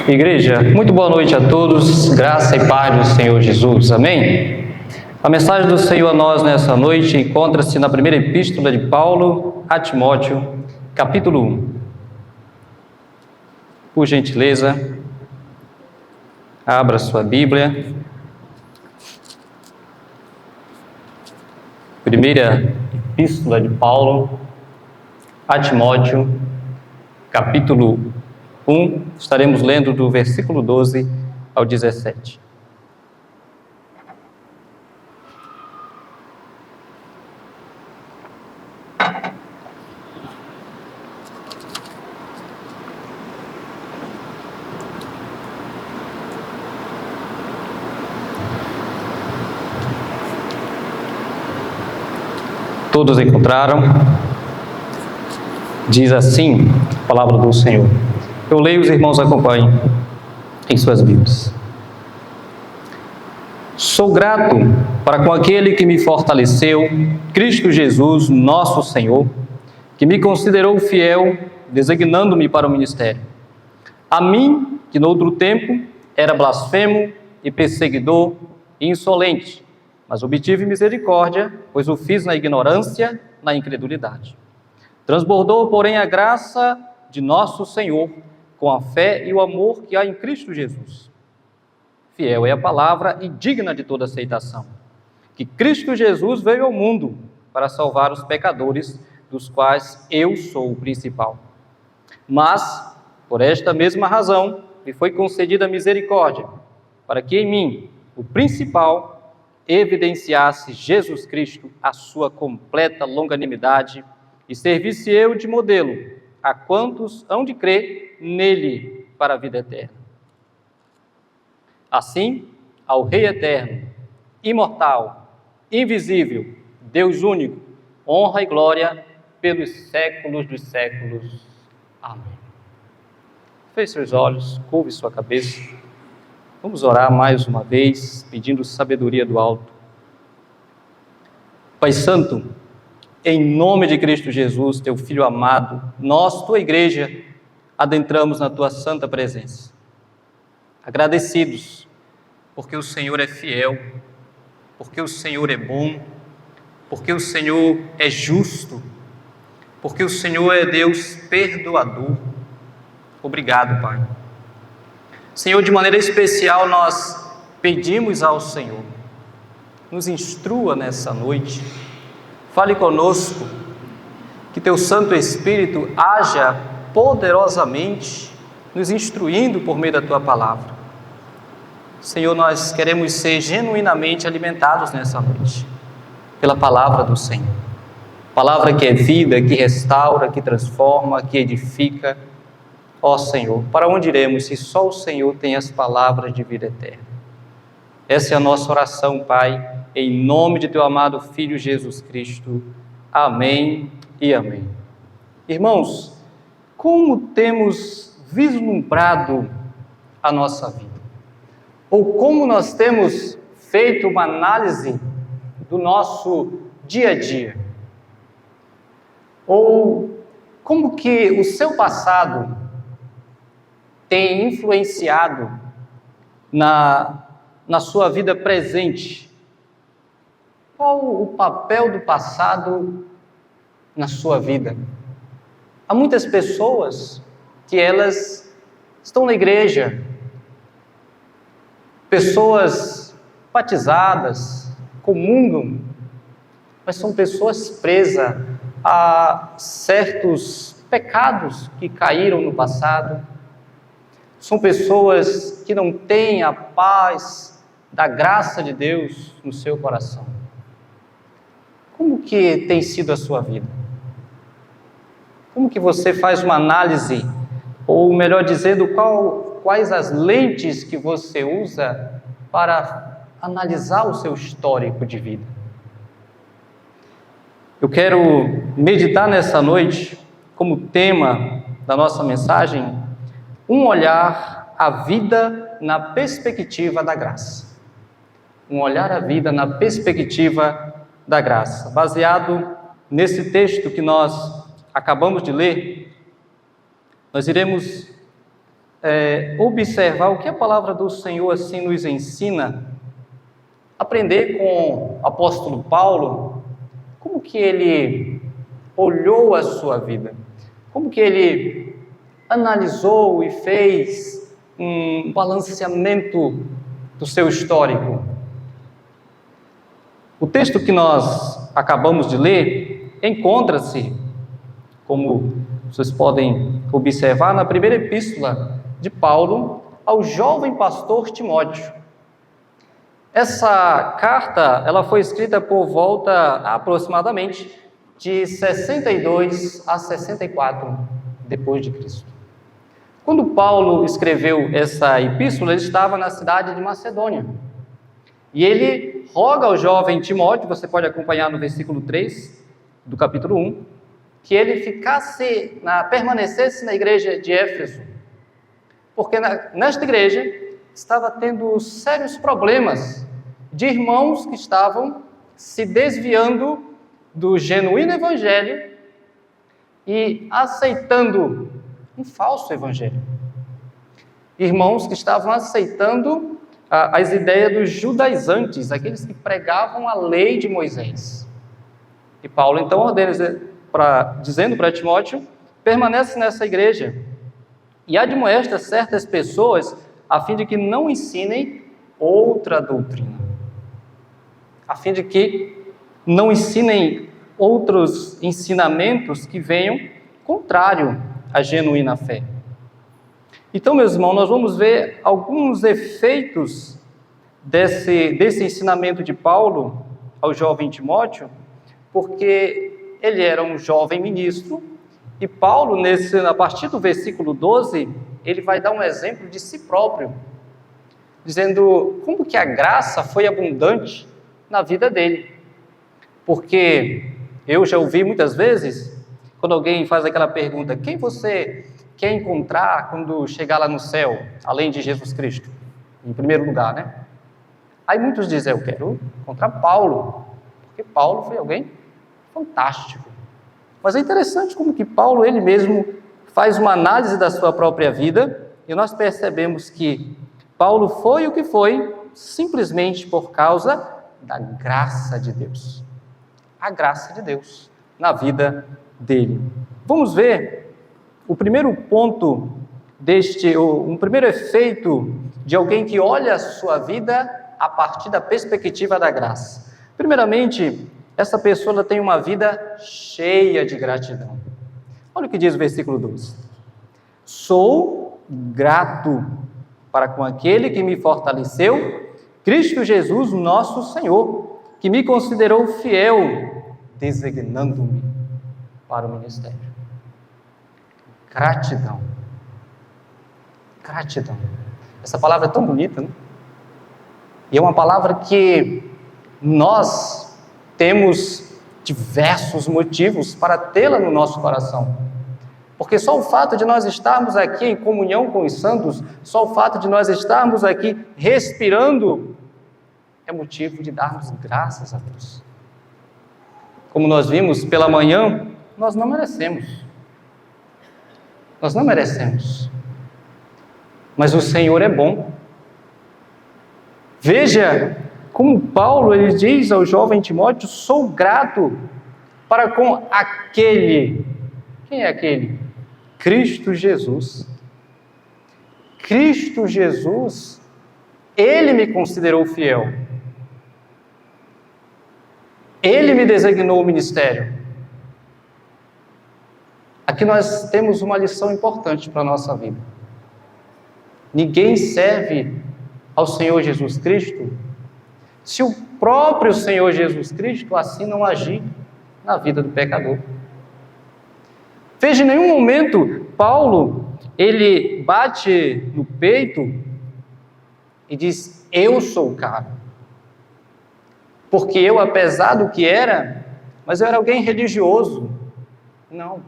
Igreja, muito boa noite a todos, graça e paz do Senhor Jesus, amém? A mensagem do Senhor a nós nessa noite encontra-se na primeira epístola de Paulo a Timóteo, capítulo 1. Por gentileza, abra sua Bíblia. Primeira epístola de Paulo a Timóteo, capítulo 1, estaremos lendo do versículo 12 ao 17. Todos encontraram? Diz assim a palavra do Senhor. Eu leio, os irmãos acompanhem em suas Bíblias. Sou grato para com aquele que me fortaleceu, Cristo Jesus, nosso Senhor, que me considerou fiel, designando-me para o ministério. A mim, que no outro tempo era blasfemo e perseguidor e insolente, mas obtive misericórdia, pois o fiz na ignorância, na incredulidade. Transbordou, porém, a graça de nosso Senhor, com a fé e o amor que há em Cristo Jesus. Fiel é a palavra e digna de toda aceitação, que Cristo Jesus veio ao mundo para salvar os pecadores, dos quais eu sou o principal. Mas, por esta mesma razão, me foi concedida misericórdia, para que em mim, o principal, evidenciasse Jesus Cristo a sua completa longanimidade e servisse eu de modelo a quantos hão de crer nele para a vida eterna. Assim, ao Rei eterno, imortal, invisível, Deus único, honra e glória pelos séculos dos séculos. Amém. Feche seus olhos, curve sua cabeça. Vamos orar mais uma vez, pedindo sabedoria do alto. Pai Santo, em nome de Cristo Jesus, teu Filho amado, nós, tua igreja, adentramos na tua santa presença. Agradecidos, porque o Senhor é fiel, porque o Senhor é bom, porque o Senhor é justo, porque o Senhor é Deus perdoador. Obrigado, Pai. Senhor, de maneira especial, nós pedimos ao Senhor, nos instrua nessa noite, fale conosco, que teu Santo Espírito haja poderosamente, nos instruindo por meio da tua palavra. Senhor, nós queremos ser genuinamente alimentados nessa noite, pela palavra do Senhor. Palavra que é vida, que restaura, que transforma, que edifica. Ó Senhor, para onde iremos se só o Senhor tem as palavras de vida eterna? Essa é a nossa oração, Pai, em nome de teu amado Filho Jesus Cristo. Amém e amém. Irmãos, como temos vislumbrado a nossa vida? Ou como nós temos feito uma análise do nosso dia a dia? Ou como que o seu passado tem influenciado na sua vida presente? Qual o papel do passado na sua vida? Há muitas pessoas que elas estão na igreja, pessoas batizadas, comungam, mas são pessoas presas a certos pecados que caíram no passado. São pessoas que não têm a paz da graça de Deus no seu coração. Como que tem sido a sua vida? Como que você faz uma análise, ou melhor dizendo, quais as lentes que você usa para analisar o seu histórico de vida? Eu quero meditar nessa noite, como tema da nossa mensagem, um olhar à vida na perspectiva da graça. Um olhar à vida na perspectiva da graça. Baseado nesse texto que nós acabamos de ler, nós iremos observar o que a palavra do Senhor assim nos ensina, aprender com o apóstolo Paulo, como que ele olhou a sua vida, como que ele analisou e fez um balanceamento do seu histórico. O texto que nós acabamos de ler encontra-se, como vocês podem observar, na primeira epístola de Paulo ao jovem pastor Timóteo. Essa carta, ela foi escrita por volta aproximadamente de 62 a 64 depois de Cristo. Quando Paulo escreveu essa epístola, ele estava na cidade de Macedônia. E ele roga ao jovem Timóteo, você pode acompanhar no versículo 3 do capítulo 1, que ele permanecesse na igreja de Éfeso, porque nesta igreja estava tendo sérios problemas de irmãos que estavam se desviando do genuíno evangelho e aceitando um falso evangelho. Irmãos que estavam aceitando as ideias dos judaizantes, aqueles que pregavam a lei de Moisés. E Paulo então ordena, dizendo para Timóteo, permanece nessa igreja e admoesta certas pessoas a fim de que não ensinem outra doutrina, a fim de que não ensinem outros ensinamentos que venham contrário à genuína fé. Então, meus irmãos, nós vamos ver alguns efeitos desse ensinamento de Paulo ao jovem Timóteo, porque ele era um jovem ministro, e Paulo, a partir do versículo 12, ele vai dar um exemplo de si próprio, dizendo como que a graça foi abundante na vida dele. Porque eu já ouvi muitas vezes, quando alguém faz aquela pergunta, quem você quer encontrar quando chegar lá no céu, além de Jesus Cristo? Em primeiro lugar, né? Aí muitos dizem, eu quero encontrar Paulo, porque Paulo foi alguém fantástico. Mas é interessante como que Paulo, ele mesmo, faz uma análise da sua própria vida, e nós percebemos que Paulo foi o que foi, simplesmente por causa da graça de Deus. A graça de Deus na vida dele. Vamos ver o primeiro ponto um primeiro efeito de alguém que olha a sua vida a partir da perspectiva da graça. Primeiramente, essa pessoa tem uma vida cheia de gratidão. Olha o que diz o versículo 12. Sou grato para com aquele que me fortaleceu, Cristo Jesus, nosso Senhor, que me considerou fiel, designando-me para o ministério. Gratidão. Gratidão. Essa palavra é tão bonita, né? E é uma palavra que nós temos diversos motivos para tê-la no nosso coração. Porque só o fato de nós estarmos aqui em comunhão com os santos, só o fato de nós estarmos aqui respirando, é motivo de darmos graças a Deus. Como nós vimos pela manhã, nós não merecemos. Nós não merecemos. Mas o Senhor é bom. Veja como Paulo, ele diz ao jovem Timóteo, sou grato para com aquele. Quem é aquele? Cristo Jesus. Cristo Jesus, Ele me considerou fiel. Ele me designou o ministério. Aqui nós temos uma lição importante para a nossa vida. Ninguém serve ao Senhor Jesus Cristo se o próprio Senhor Jesus Cristo assim não agir na vida do pecador. Veja, em nenhum momento Paulo, ele bate no peito e diz, eu sou o cara. Porque eu, apesar do que era, mas eu era alguém religioso. Não.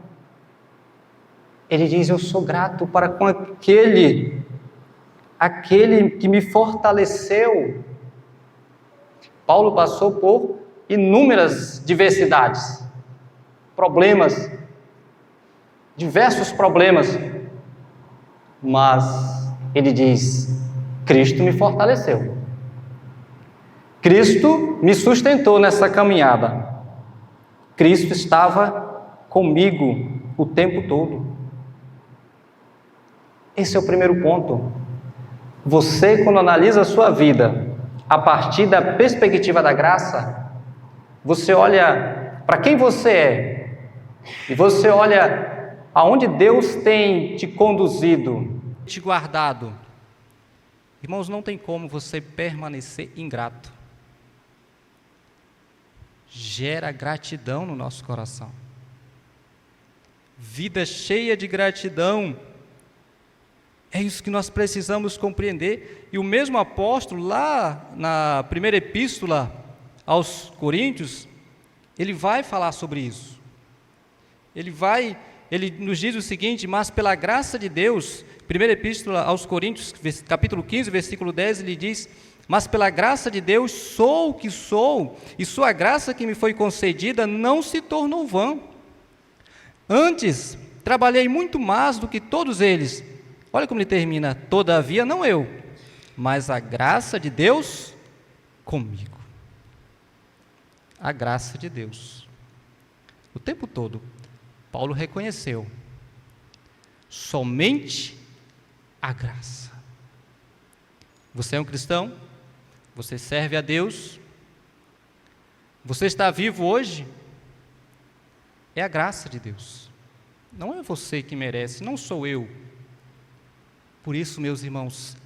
Ele diz, eu sou grato para com aquele que me fortaleceu. Paulo passou por inúmeras diversidades, problemas, diversos problemas. mas ele diz: Cristo me fortaleceu. Cristo me sustentou nessa caminhada. Cristo estava comigo o tempo todo. Esse é o primeiro ponto. Você, quando analisa a sua vida a partir da perspectiva da graça, você olha para quem você é e você olha aonde Deus tem te conduzido, te guardado. Irmãos, não tem como você permanecer ingrato. Gera gratidão no nosso coração. Vida cheia de gratidão. É isso que nós precisamos compreender. E o mesmo apóstolo, lá na primeira epístola aos Coríntios, ele vai falar sobre isso. Ele nos diz o seguinte: mas pela graça de Deus, primeira epístola aos Coríntios, capítulo 15, versículo 10, ele diz: mas pela graça de Deus sou o que sou, e sua graça que me foi concedida não se tornou vã. Antes, trabalhei muito mais do que todos eles. Olha como ele termina: todavia não eu, mas a graça de Deus comigo. A graça de Deus. O tempo todo, Paulo reconheceu: somente a graça. Você é um cristão? Você serve a Deus? Você está vivo hoje? É a graça de Deus. Não é você que merece, não sou eu. Por isso, meus irmãos,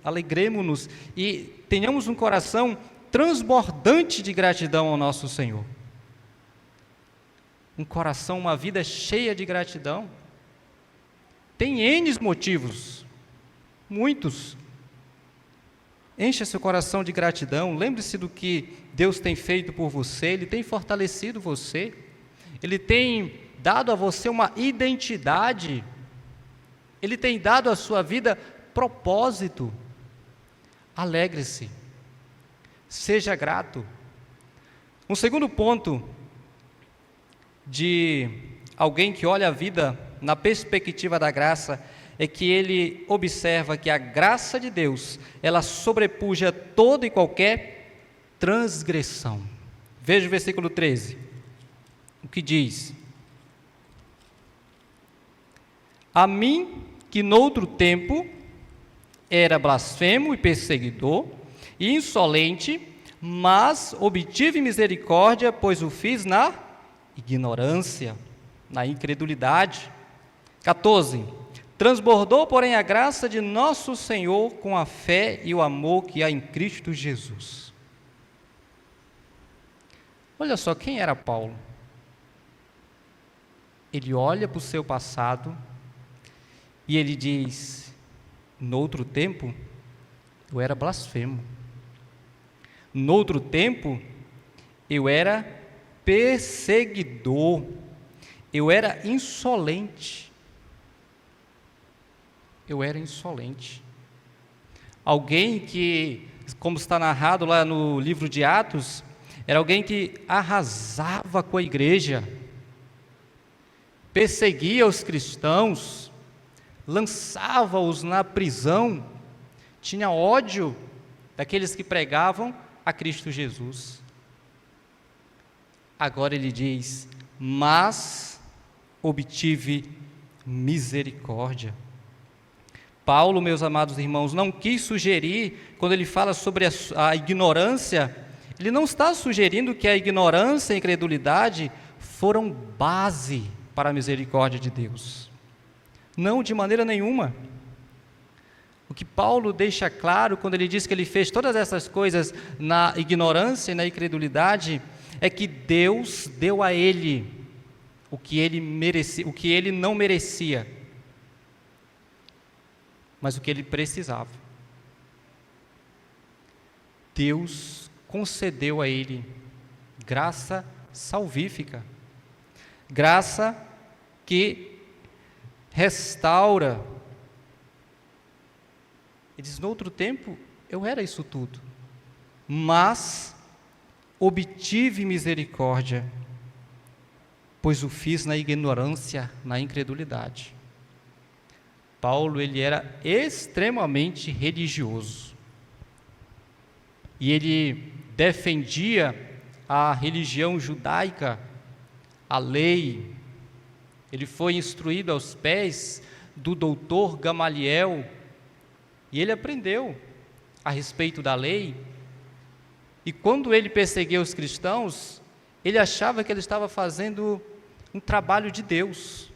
alegremo-nos e tenhamos um coração transbordante de gratidão ao nosso Senhor. Um coração, uma vida cheia de gratidão. Tem N motivos, muitos. Encha seu coração de gratidão, lembre-se do que Deus tem feito por você, Ele tem fortalecido você, Ele tem dado a você uma identidade, Ele tem dado à sua vida propósito. Alegre-se, seja grato. Um segundo ponto de alguém que olha a vida na perspectiva da graça é que ele observa que a graça de Deus, ela sobrepuja toda e qualquer transgressão. Veja o versículo 13, o que diz: a mim, que noutro tempo era blasfemo e perseguidor e insolente, mas obtive misericórdia, pois o fiz na ignorância, na incredulidade. 14. Transbordou, porém, a graça de nosso Senhor com a fé e o amor que há em Cristo Jesus. Olha só, quem era Paulo? Ele olha para o seu passado e ele diz: noutro tempo eu era blasfemo, noutro tempo eu era perseguidor, eu era insolente. Eu era insolente. Alguém que, como está narrado lá no livro de Atos, era alguém que arrasava com a igreja, perseguia os cristãos, lançava-os na prisão, tinha ódio daqueles que pregavam a Cristo Jesus. Agora ele diz: mas obtive misericórdia. Paulo, meus amados irmãos, não quis sugerir, quando ele fala sobre a ignorância, ele não está sugerindo que a ignorância e a incredulidade foram base para a misericórdia de Deus. Não, de maneira nenhuma. O que Paulo deixa claro, quando ele diz que ele fez todas essas coisas na ignorância e na incredulidade, é que Deus deu a ele o que ele merecia, o que ele não merecia, mas o que ele precisava. Deus concedeu a ele graça salvífica, graça que restaura. Ele diz: no outro tempo eu era isso tudo, mas obtive misericórdia, pois o fiz na ignorância, na incredulidade. Paulo, ele era extremamente religioso. E ele defendia a religião judaica, a lei. Ele foi instruído aos pés do doutor Gamaliel, e ele aprendeu a respeito da lei. E quando ele perseguia os cristãos, ele achava que ele estava fazendo um trabalho de Deus.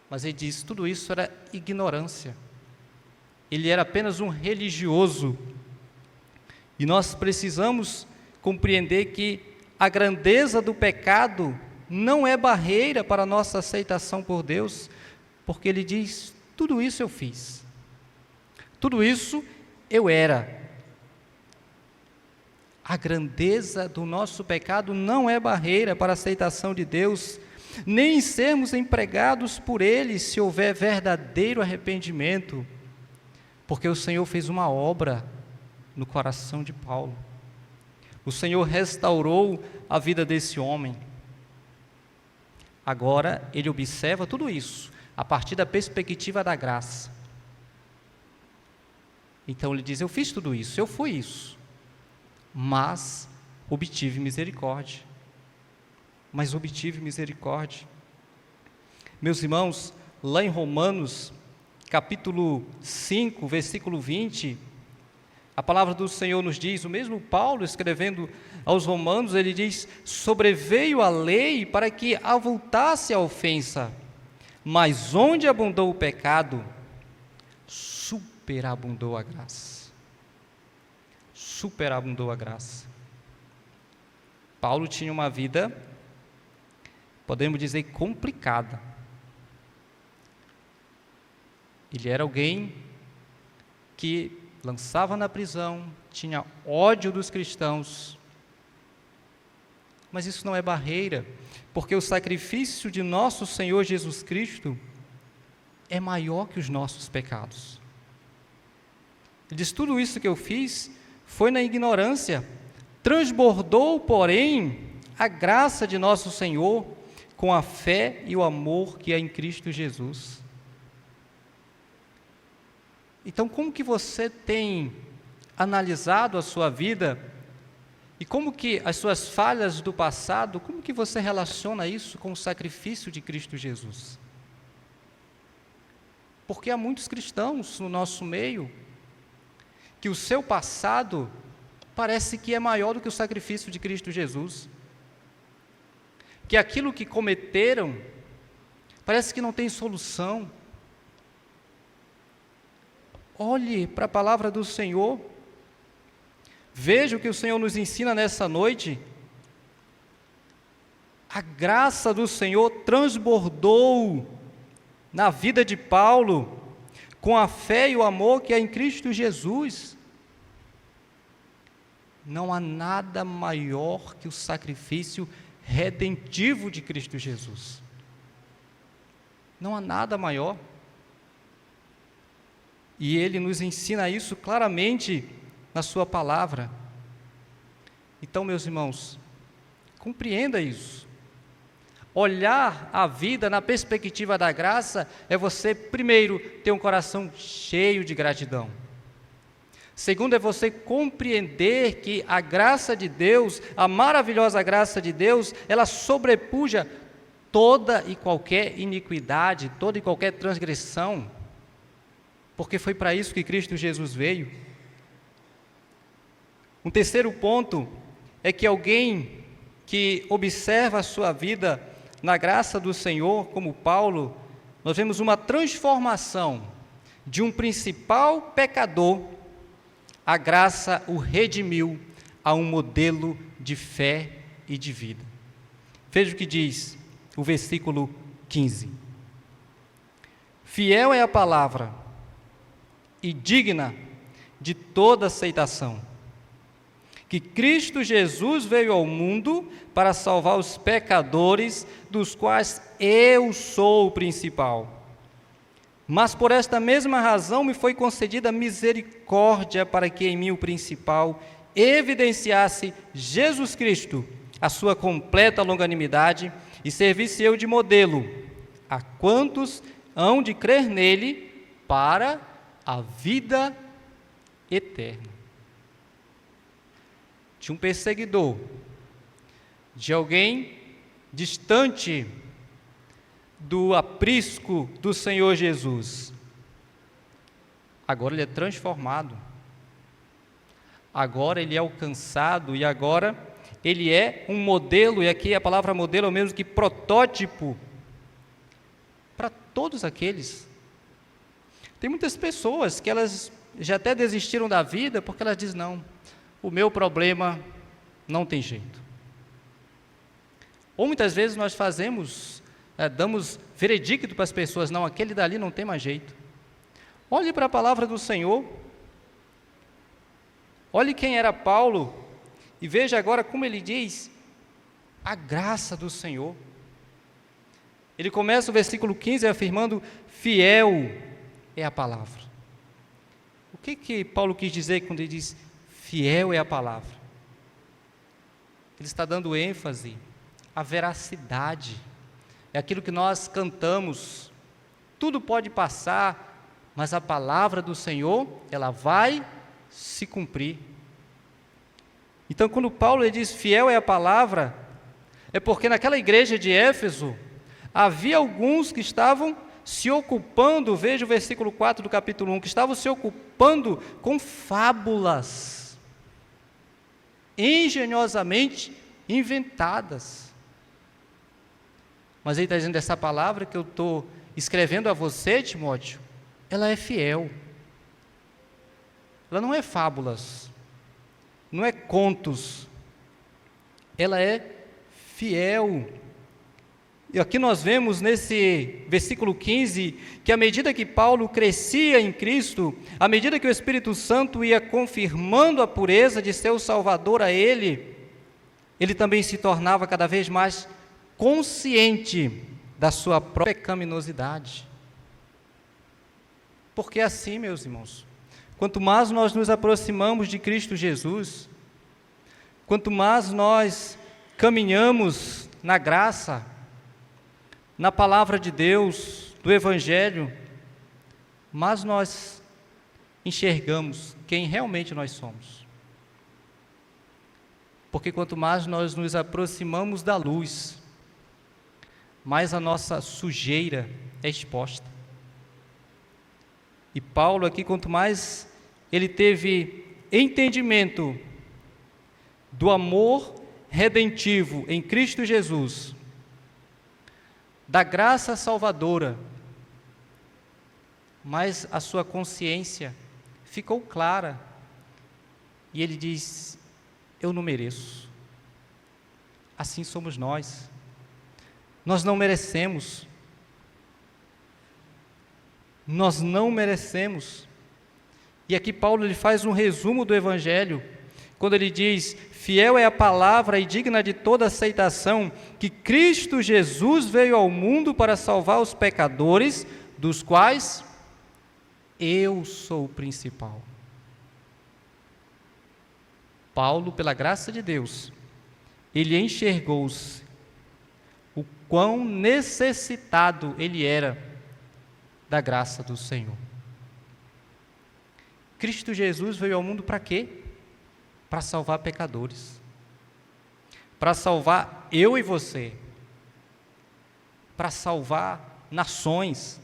Mas ele diz, tudo isso era ignorância. Ele era apenas um religioso. E nós precisamos compreender que a grandeza do pecado não é barreira para a nossa aceitação por Deus, porque ele diz, tudo isso eu fiz. Tudo isso eu era. A grandeza do nosso pecado não é barreira para a aceitação de Deus, nem sermos empregados por Ele se houver verdadeiro arrependimento, porque o Senhor fez uma obra no coração de Paulo. O Senhor restaurou a vida desse homem. Agora ele observa tudo isso a partir da perspectiva da graça. Então ele diz, eu fiz tudo isso, eu fui isso, mas obtive misericórdia. Meus irmãos, lá em Romanos, capítulo 5, versículo 20, a palavra do Senhor nos diz, o mesmo Paulo escrevendo aos Romanos, ele diz, sobreveio a lei para que avultasse a ofensa, mas onde abundou o pecado, superabundou a graça. Superabundou a graça. Paulo tinha uma vida, podemos dizer, complicada. Ele era alguém que lançava na prisão, tinha ódio dos cristãos. Mas isso não é barreira, porque o sacrifício de nosso Senhor Jesus Cristo é maior que os nossos pecados. Ele diz, tudo isso que eu fiz foi na ignorância, transbordou, porém, a graça de nosso Senhor com a fé e o amor que é em Cristo Jesus. Então, como que você tem analisado a sua vida e como que as suas falhas do passado, como que você relaciona isso com o sacrifício de Cristo Jesus? Porque há muitos cristãos no nosso meio que o seu passado parece que é maior do que o sacrifício de Cristo Jesus. Que aquilo que cometeram parece que não tem solução. Olhe para a palavra do Senhor, veja o que o Senhor nos ensina nessa noite. A graça do Senhor transbordou na vida de Paulo, com a fé e o amor que é em Cristo Jesus. Não há nada maior que o sacrifício redentivo de Cristo Jesus. Não há nada maior. E Ele nos ensina isso claramente na sua palavra. Então, meus irmãos, compreenda isso. Olhar a vida na perspectiva da graça é você, primeiro, ter um coração cheio de gratidão. Segundo, é você compreender que a graça de Deus, a maravilhosa graça de Deus, ela sobrepuja toda e qualquer iniquidade, toda e qualquer transgressão, porque foi para isso que Cristo Jesus veio. Um terceiro ponto é que alguém que observa a sua vida na graça do Senhor, como Paulo, nós vemos uma transformação de um principal pecador. A graça o redimiu a um modelo de fé e de vida. Veja o que diz o versículo 15. Fiel é a palavra e digna de toda aceitação, que Cristo Jesus veio ao mundo para salvar os pecadores, dos quais eu sou o principal. Mas por esta mesma razão me foi concedida misericórdia para que em mim o principal evidenciasse Jesus Cristo, a sua completa longanimidade, e servisse eu de modelo a quantos hão de crer nele para a vida eterna. De um perseguidor, de alguém distante do aprisco do Senhor Jesus, agora ele é transformado, agora ele é alcançado, e agora ele é um modelo, e aqui a palavra modelo é o mesmo que protótipo, para todos aqueles. Tem muitas pessoas que elas já até desistiram da vida, porque elas dizem, não, o meu problema não tem jeito. Ou muitas vezes nós damos veredicto para as pessoas, não, aquele dali não tem mais jeito. Olhe para a palavra do Senhor, olhe quem era Paulo, e veja agora como ele diz, a graça do Senhor. Ele começa o versículo 15 afirmando, fiel é a palavra. O que Paulo quis dizer quando ele diz, fiel é a palavra? Ele está dando ênfase à veracidade, é aquilo que nós cantamos, tudo pode passar, mas a palavra do Senhor, ela vai se cumprir. Então, quando Paulo ele diz, fiel é a palavra, é porque naquela igreja de Éfeso, havia alguns que estavam se ocupando, veja o versículo 4 do capítulo 1, que estavam se ocupando com fábulas, engenhosamente inventadas. Mas ele está dizendo, essa palavra que eu estou escrevendo a você, Timóteo, ela é fiel. Ela não é fábulas, não é contos, ela é fiel. E aqui nós vemos nesse versículo 15, que à medida que Paulo crescia em Cristo, à medida que o Espírito Santo ia confirmando a pureza de seu Salvador a ele também se tornava cada vez mais consciente da sua própria pecaminosidade. Porque assim, meus irmãos, quanto mais nós nos aproximamos de Cristo Jesus, quanto mais nós caminhamos na graça, na palavra de Deus, do Evangelho, mais nós enxergamos quem realmente nós somos. Porque quanto mais nós nos aproximamos da luz, mais a nossa sujeira é exposta. E Paulo aqui, quanto mais ele teve entendimento do amor redentivo em Cristo Jesus, da graça salvadora, mas a sua consciência ficou clara, e ele diz, eu não mereço. Assim somos nós não merecemos, nós não merecemos. E aqui Paulo ele faz um resumo do Evangelho, quando ele diz, fiel é a palavra e digna de toda aceitação, que Cristo Jesus veio ao mundo para salvar os pecadores, dos quais eu sou o principal. Paulo, pela graça de Deus, ele enxergou-se o quão necessitado ele era da graça do Senhor. Cristo Jesus veio ao mundo para quê? Para salvar pecadores, para salvar eu e você, para salvar nações.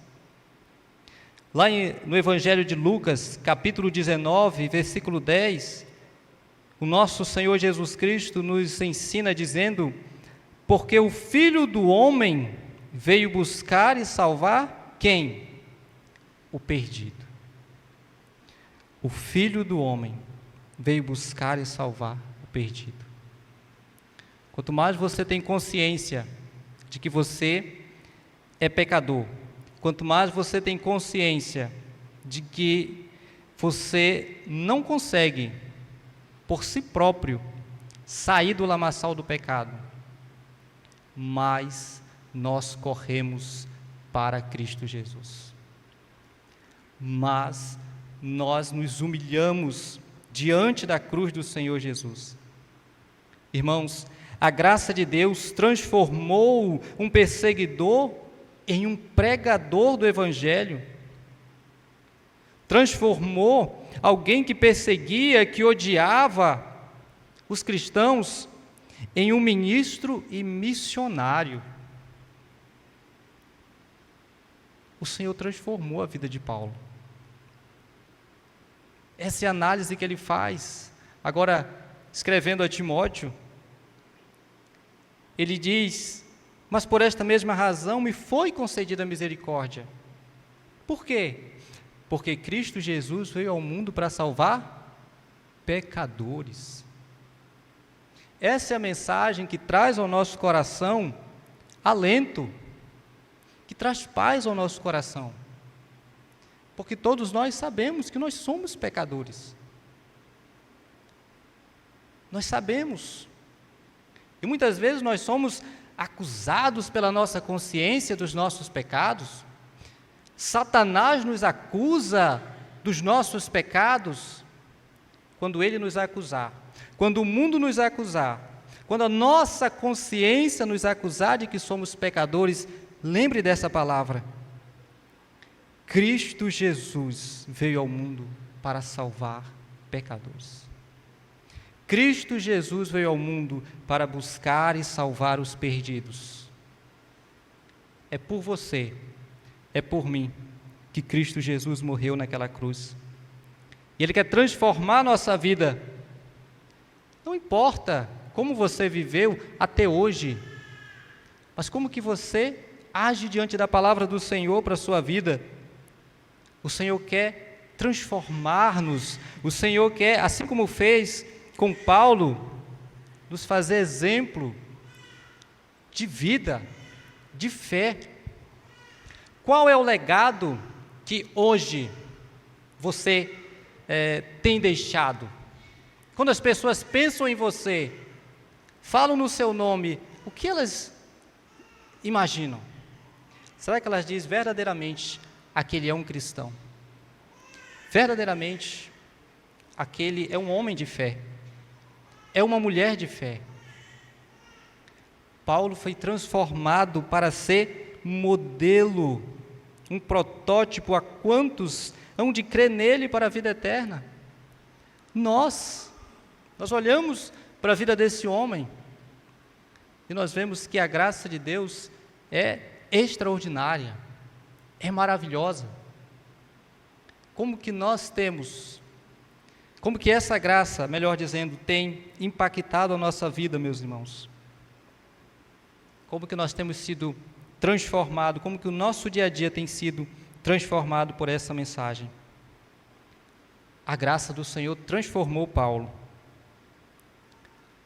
Lá no Evangelho de Lucas, capítulo 19, versículo 10, o nosso Senhor Jesus Cristo nos ensina dizendo, porque o Filho do Homem veio buscar e salvar quem? O perdido. O Filho do Homem veio buscar e salvar o perdido. Quanto mais você tem consciência de que você é pecador, quanto mais você tem consciência de que você não consegue, por si próprio, sair do lamaçal do pecado, mais nós corremos para Cristo Jesus. Mas nós nos humilhamos diante da cruz do Senhor Jesus. Irmãos, a graça de Deus transformou um perseguidor em um pregador do Evangelho. Transformou alguém que perseguia, que odiava os cristãos, em um ministro e missionário. O Senhor transformou a vida de Paulo. Essa é a análise que ele faz. Agora, escrevendo a Timóteo, ele diz: mas por esta mesma razão me foi concedida a misericórdia. Por quê? Porque Cristo Jesus veio ao mundo para salvar pecadores. Essa é a mensagem que traz ao nosso coração alento, que traz paz ao nosso coração. Porque todos nós sabemos que nós somos pecadores. Nós sabemos. E muitas vezes nós somos acusados pela nossa consciência dos nossos pecados. Satanás nos acusa dos nossos pecados. Quando ele nos acusar, quando o mundo nos acusar, quando a nossa consciência nos acusar de que somos pecadores, lembre dessa palavra: Cristo Jesus veio ao mundo para salvar pecadores. Cristo Jesus veio ao mundo para buscar e salvar os perdidos. É por você, é por mim, que Cristo Jesus morreu naquela cruz. E Ele quer transformar a nossa vida. Não importa como você viveu até hoje, mas como que você age diante da palavra do Senhor para a sua vida. O Senhor quer transformar-nos. O Senhor quer, assim como fez com Paulo, nos fazer exemplo de vida, de fé. Qual é o legado que hoje você tem deixado? Quando as pessoas pensam em você, falam no seu nome, o que elas imaginam? Será que elas dizem verdadeiramente, aquele é um cristão? Verdadeiramente, aquele é um homem de fé, é uma mulher de fé. Paulo foi transformado para ser modelo, um protótipo a quantos hão de crer nele para a vida eterna. Nós olhamos para a vida desse homem e nós vemos que a graça de Deus é extraordinária, é maravilhosa. Como que nós temos, como que essa graça, melhor dizendo, tem impactado a nossa vida, meus irmãos? Como que nós temos sido transformados, como que o nosso dia a dia tem sido transformado por essa mensagem? A graça do Senhor transformou Paulo.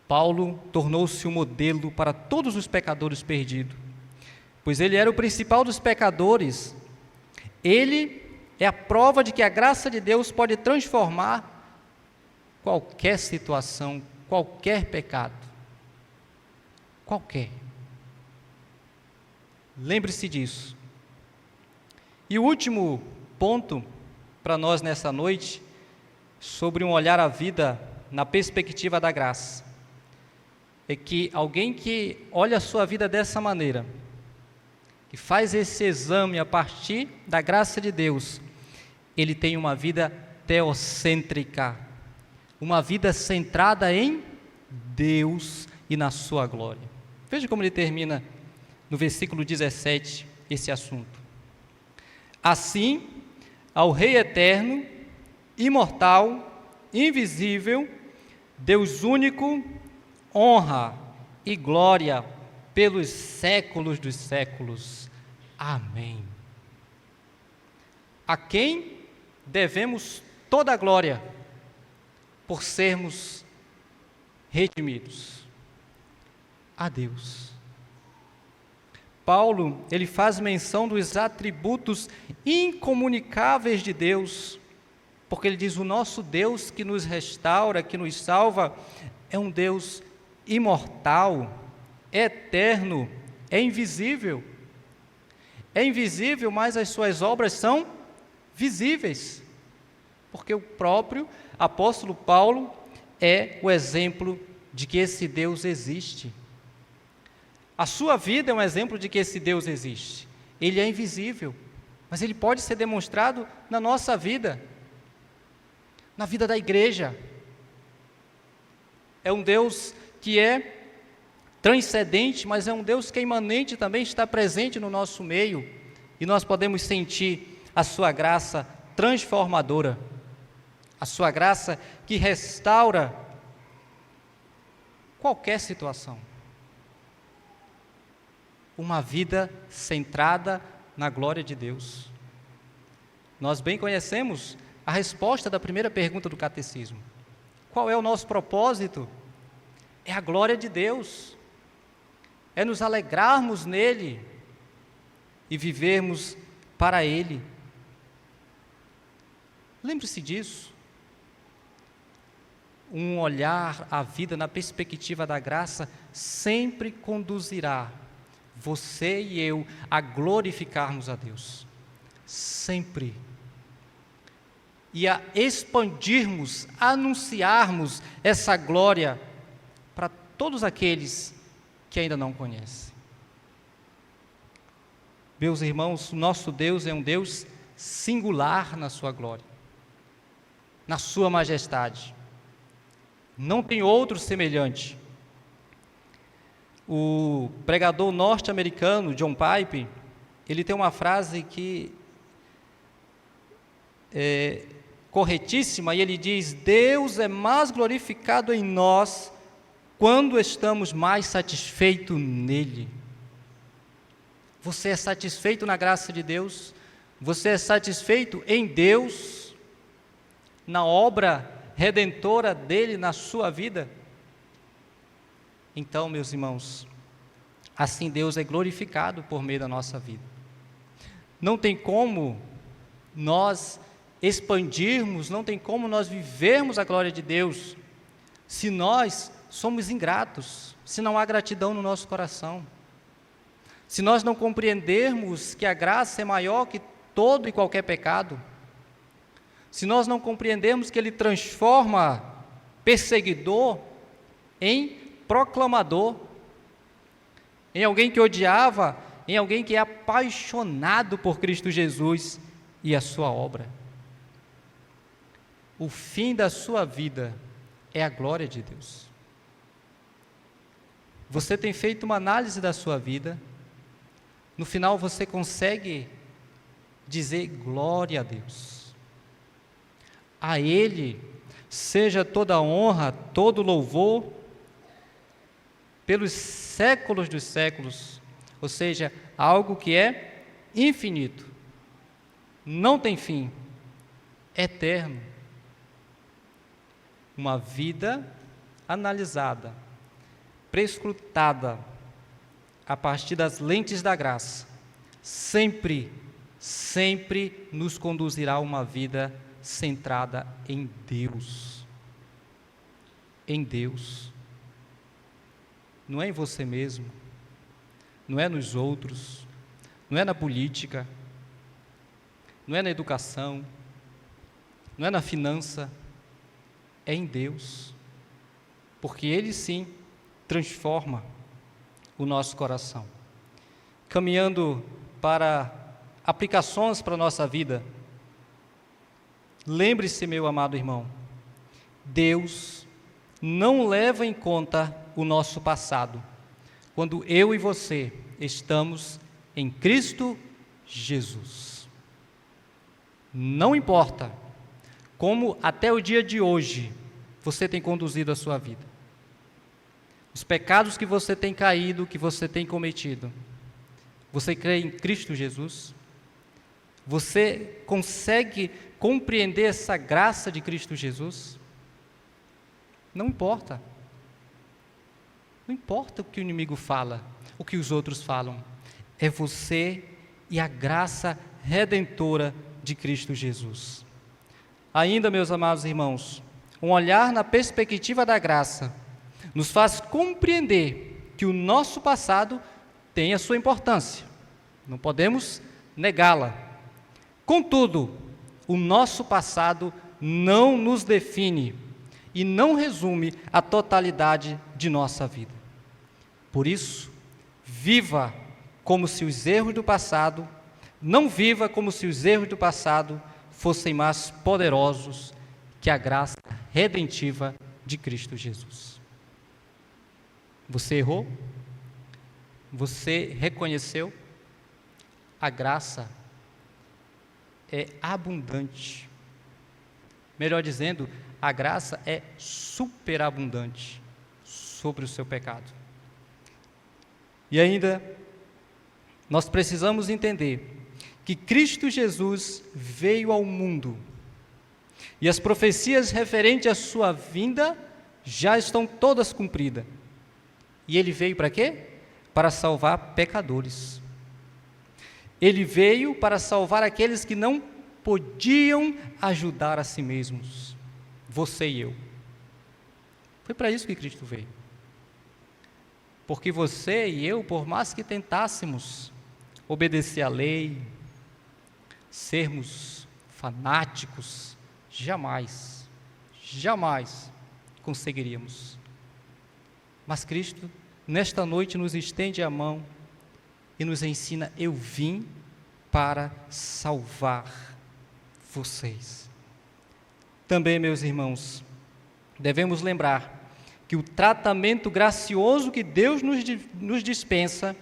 Paulo tornou-se um modelo para todos os pecadores perdidos, pois ele era o principal dos pecadores. Ele é a prova de que a graça de Deus pode transformar qualquer situação, qualquer pecado. Qualquer. Lembre-se disso. E o último ponto para nós nessa noite, sobre um olhar à vida na perspectiva da graça, é que alguém que olha a sua vida dessa maneira, que faz esse exame a partir da graça de Deus, ele tem uma vida teocêntrica, uma vida centrada em Deus e na sua glória. Veja como ele termina no versículo 17 esse assunto. Assim, ao Rei eterno, imortal, invisível, Deus único, honra e glória pelos séculos dos séculos. Amém. A quem devemos toda a glória por sermos redimidos? A Deus. Paulo, ele faz menção dos atributos incomunicáveis de Deus, porque ele diz: o nosso Deus que nos restaura, que nos salva, é um Deus imortal, é eterno, é invisível. É invisível, mas as suas obras são visíveis, porque o próprio apóstolo Paulo é o exemplo de que esse Deus existe. A sua vida é um exemplo de que esse Deus existe. Ele é invisível, mas Ele pode ser demonstrado na nossa vida, na vida da igreja. É um Deus que é transcendente, mas é um Deus que é imanente também, está presente no nosso meio, e nós podemos sentir a sua graça transformadora, a sua graça que restaura qualquer situação. Uma vida centrada na glória de Deus. Nós bem conhecemos a resposta da primeira pergunta do catecismo. Qual é o nosso propósito? É a glória de Deus, é nos alegrarmos nele e vivermos para Ele. Lembre-se disso. Um olhar à vida na perspectiva da graça sempre conduzirá você e eu a glorificarmos a Deus. Sempre. E a expandirmos, anunciarmos essa glória para todos aqueles que ainda não conhecem. Meus irmãos, o nosso Deus é um Deus singular na sua glória, na sua majestade. Não tem outro semelhante. O pregador norte-americano John Piper, ele tem uma frase que é corretíssima, e ele diz: Deus é mais glorificado em nós quando estamos mais satisfeitos nele. Você é satisfeito na graça de Deus? Você é satisfeito em Deus, na obra redentora dele na sua vida? Então, meus irmãos, assim Deus é glorificado por meio da nossa vida. Não tem como nós expandirmos, não tem como nós vivermos a glória de Deus se nós somos ingratos, se não há gratidão no nosso coração, se nós não compreendermos que a graça é maior que todo e qualquer pecado, se nós não compreendermos que Ele transforma perseguidor em proclamador, em alguém que odiava, em alguém que é apaixonado por Cristo Jesus e a sua obra. O fim da sua vida é a glória de Deus. Você tem feito uma análise da sua vida, no final você consegue dizer glória a Deus. A Ele seja toda a honra, todo o louvor, pelos séculos dos séculos, ou seja, algo que é infinito, não tem fim, eterno. Uma vida analisada, prescrutada, a partir das lentes da graça, sempre nos conduzirá a uma vida centrada em Deus. Em Deus. Não é em você mesmo, não é nos outros, não é na política, não é na educação, não é na finança, é em Deus, porque Ele sim transforma o nosso coração. Caminhando para aplicações para a nossa vida, lembre-se, meu amado irmão, Deus não leva em conta o nosso passado, quando eu e você estamos em Cristo Jesus. Não importa como até o dia de hoje você tem conduzido a sua vida, os pecados que você tem caído, que você tem cometido, você crê em Cristo Jesus? Você consegue compreender essa graça de Cristo Jesus? Não importa. Não importa o que o inimigo fala, o que os outros falam. É você e a graça redentora de Cristo Jesus. Ainda, meus amados irmãos, um olhar na perspectiva da graça nos faz compreender que o nosso passado tem a sua importância. Não podemos negá-la. Contudo, o nosso passado não nos define e não resume a totalidade de nossa vida. Por isso, viva como se os erros do passado, não viva como se os erros do passado fossem mais poderosos que a graça redentiva de Cristo Jesus. Você errou? Você reconheceu? A graça é abundante. Melhor dizendo, a graça é superabundante sobre o seu pecado. E ainda, nós precisamos entender que Cristo Jesus veio ao mundo e as profecias referentes à sua vinda já estão todas cumpridas. E ele veio para quê? Para salvar pecadores. Ele veio para salvar aqueles que não podiam ajudar a si mesmos, você e eu. Foi para isso que Cristo veio. Porque você e eu, por mais que tentássemos obedecer à lei, sermos fanáticos, jamais conseguiríamos. Mas Cristo, nesta noite, nos estende a mão e nos ensina: eu vim para salvar vocês. Também, meus irmãos, devemos lembrar que o tratamento gracioso que Deus nos dispensa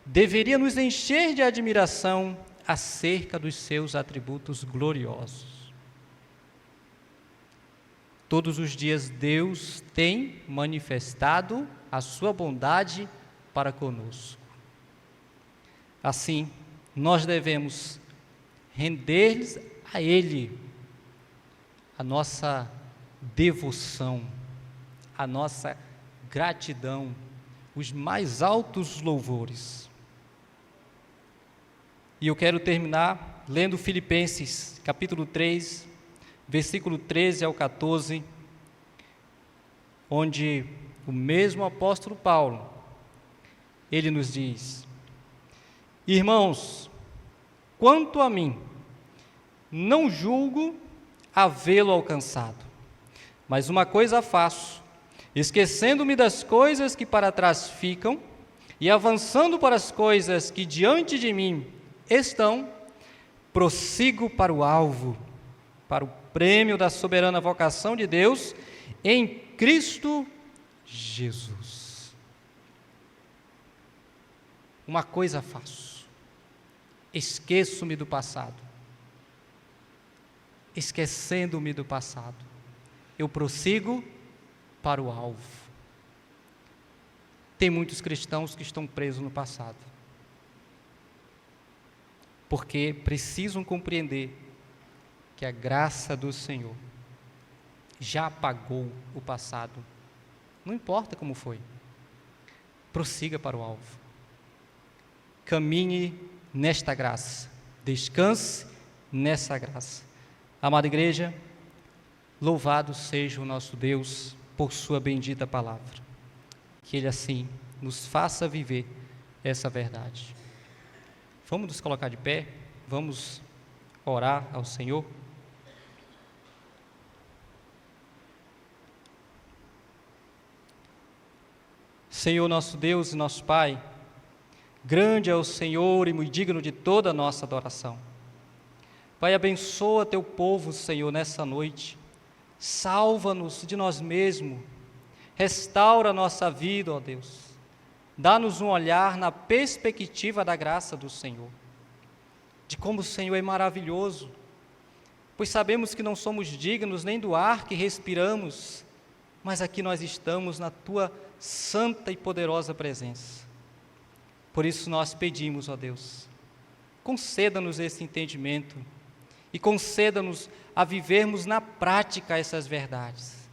deveria nos encher de admiração acerca dos seus atributos gloriosos. Todos os dias Deus tem manifestado a sua bondade para conosco. Assim, nós devemos render-lhes a Ele a nossa devoção, a nossa gratidão, os mais altos louvores. E eu quero terminar lendo Filipenses, capítulo 3, versículo 13 ao 14, onde o mesmo apóstolo Paulo, ele nos diz: irmãos, quanto a mim, não julgo havê-lo alcançado, mas uma coisa faço, esquecendo-me das coisas que para trás ficam e avançando para as coisas que diante de mim estão, prossigo para o alvo, para o prêmio da soberana vocação de Deus em Cristo Jesus. Uma coisa faço, esqueço-me do passado, esquecendo-me do passado, eu prossigo para o alvo. Tem muitos cristãos que estão presos no passado, porque precisam compreender que a graça do Senhor já apagou o passado. Não importa como foi, prossiga para o alvo. Caminhe nesta graça, descanse nessa graça. Amada igreja, louvado seja o nosso Deus por sua bendita palavra. Que Ele assim nos faça viver essa verdade. Vamos nos colocar de pé, vamos orar ao Senhor. Senhor nosso Deus e nosso Pai, grande é o Senhor e muito digno de toda a nossa adoração. Pai, abençoa teu povo, Senhor, nessa noite. Salva-nos de nós mesmos, restaura a nossa vida, ó Deus. Dá-nos um olhar na perspectiva da graça do Senhor, de como o Senhor é maravilhoso, pois sabemos que não somos dignos nem do ar que respiramos, mas aqui nós estamos na Tua santa e poderosa presença. Por isso nós pedimos, ó Deus, conceda-nos esse entendimento e conceda-nos a vivermos na prática essas verdades.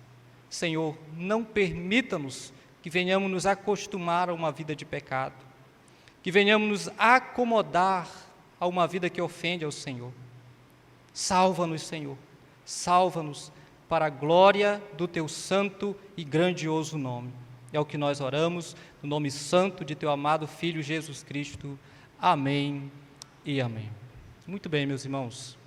Senhor, não permita-nos que venhamos nos acostumar a uma vida de pecado, que venhamos nos acomodar a uma vida que ofende ao Senhor. Salva-nos, Senhor, salva-nos para a glória do Teu santo e grandioso nome. É o que nós oramos, no nome santo de Teu amado Filho Jesus Cristo. Amém e amém. Muito bem, meus irmãos.